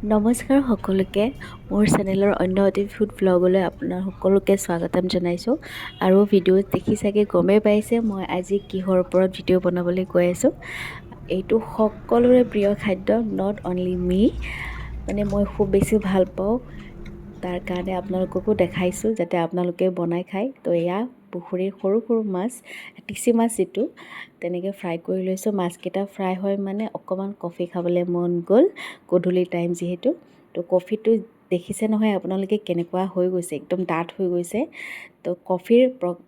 নমস্কাৰ সকলোকে মোৰ চেনেলৰ অন্য এটি ফুড ভ্লগলৈ আপোনাৰ সকলোকে স্বাগতম জনাইছোঁ আৰু ভিডিঅ'ত দেখি চাগে গমেই পাইছে মই আজি কিহৰ ওপৰত ভিডিঅ' বনাবলৈ গৈ আছোঁ। এইটো সকলোৰে প্ৰিয় খাদ্য, নট অনলি মি, মানে মই খুব বেছি ভাল পাওঁ। তাৰ কাৰণে আপোনালোককো দেখাইছোঁ যাতে আপোনালোকে বনাই খায়। তো এয়া পুখুৰীৰ সৰু সৰু মাছ, টিচি মাছ যিটো, তেনেকৈ ফ্ৰাই কৰি লৈছোঁ। মাছকেইটা ফ্ৰাই হয় মানে অকণমান কফি খাবলৈ মন গ'ল, গধূলি টাইম যিহেতু। তো কফিটো দেখিছে নহয় আপোনালোকে কেনেকুৱা হৈ গৈছে, একদম ডাঠ হৈ গৈছে। তো কফিৰ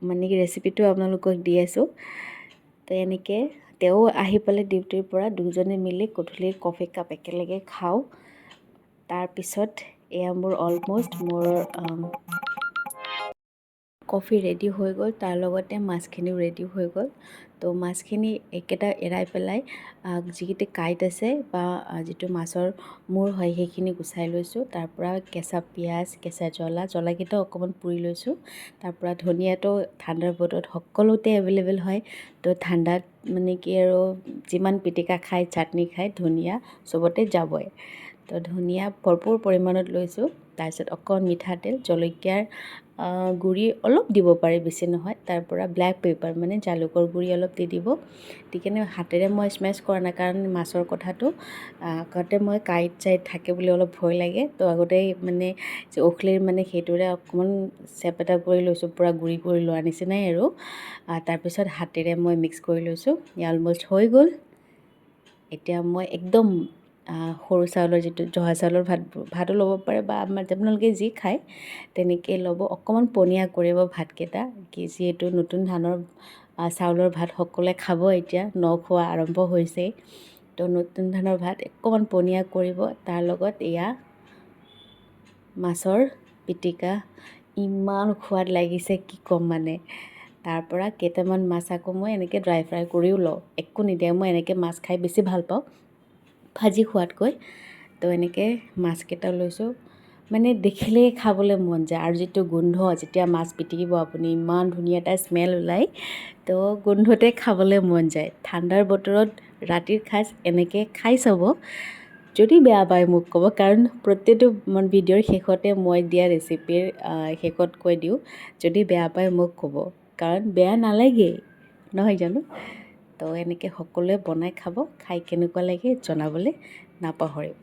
মানে ৰেচিপিটো আপোনালোকক দি আছোঁ। তো এনেকৈ তেওঁ আহি পালে ডিউটিৰ পৰা, দুজনে মিলি গধূলিৰ কফি কাপ একেলগে খাওঁ। তাৰপিছত এয়া মোৰ অলম'ষ্ট কফি ৰেডি হৈ গ'ল, তাৰ লগতে মাছখিনিও ৰেডি হৈ গ'ল। তো মাছখিনি একেটা এৰাই পেলাই যিকেইটা কাঁইট আছে বা যিটো মাছৰ মূৰ হয় সেইখিনি গুচাই লৈছোঁ। তাৰপৰা কেঁচা পিঁয়াজ, কেঁচা জ্বলাকেইটাও অকণমান পুৰি লৈছোঁ। তাৰপৰা ধনিয়াটো ঠাণ্ডাৰ বতৰত সকলোতে এভেইলেবল হয়। তো ঠাণ্ডাত মানে কি আৰু যিমান পিটিকা খায়, চাটনি খায়, ধনিয়া চবতে যাবই। তো ধনিয়া ভৰপূৰ পৰিমাণত লৈছোঁ। তাৰপিছত অকণমান মিঠাতেল, জলকীয়াৰ গুড়ি অলপ দিব পাৰে, বেছি নহয়। তাৰপৰা ব্লেক পেপাৰ মানে জালুকৰ গুড়ি অলপ দি দিব। দি কেনে হাতেৰে মই স্মেছ কৰা নাই, কাৰণ মাছৰ কথাটো আগতে মই কাঁইট চাইট থাকে বুলি অলপ ভয় লাগে। তো আগতেই মানে অখলিৰ মানে সেইটোৰে অকণমান চেপেটা কৰি লৈছোঁ, পূৰা গুড়ি কৰি লোৱাৰ নিচিনাই আৰু। তাৰপিছত হাতেৰে মই মিক্স কৰি লৈছোঁ। অলম'ষ্ট হৈ গ'ল। এতিয়া মই একদম সৰু চাউলৰ যিটো জহা চাউলৰ ভাতো ল'ব পাৰে বা আপোনালোকে যি খায় তেনেকৈ ল'ব। অকণমান পনীয়া কৰিব ভাতকেইটা, যিহেতু নতুন ধানৰ চাউলৰ ভাত সকলোৱে খাব এতিয়া, খোৱা আৰম্ভ হৈছেই। তো নতুন ধানৰ ভাত অকণমান পনীয়া কৰিব। তাৰ লগত এয়া মাছৰ পিটিকা, ইমান সোৱাদ লাগিছে কি ক'ম মানে। তাৰপৰা কেইটামান মাছ আকৌ মই এনেকৈ ড্ৰাই ফ্ৰাই কৰিও লওঁ, একো নিদিয়া। মই এনেকৈ মাছ খাই বেছি ভাল পাওঁ ভাজি খোৱাতকৈ। তো এনেকৈ মাছকেইটা লৈছোঁ, মানে দেখিলেই খাবলৈ মন যায়। আৰু যিটো গোন্ধ, যেতিয়া মাছ পিটিকিব আপুনি, ইমান ধুনীয়া এটা স্মেল ওলায়। তো গোন্ধতে খাবলৈ মন যায়। ঠাণ্ডাৰ বতৰত ৰাতিৰ সাঁজ এনেকৈ খাই চাব। যদি বেয়া পায় মোক ক'ব, কাৰণ প্ৰত্যেকটো ভিডিঅ'ৰ শেষতে মই দিয়া ৰেচিপিৰ শেষত কৈ দিওঁ, যদি বেয়া পায় মোক ক'ব, কাৰণ বেয়া নালাগেই, নহয় জানো? তো এনেকৈ সকলোৱে বনাই খাব, খাই কেনেকুৱা লাগে জনাবলৈ নাপাহৰিব।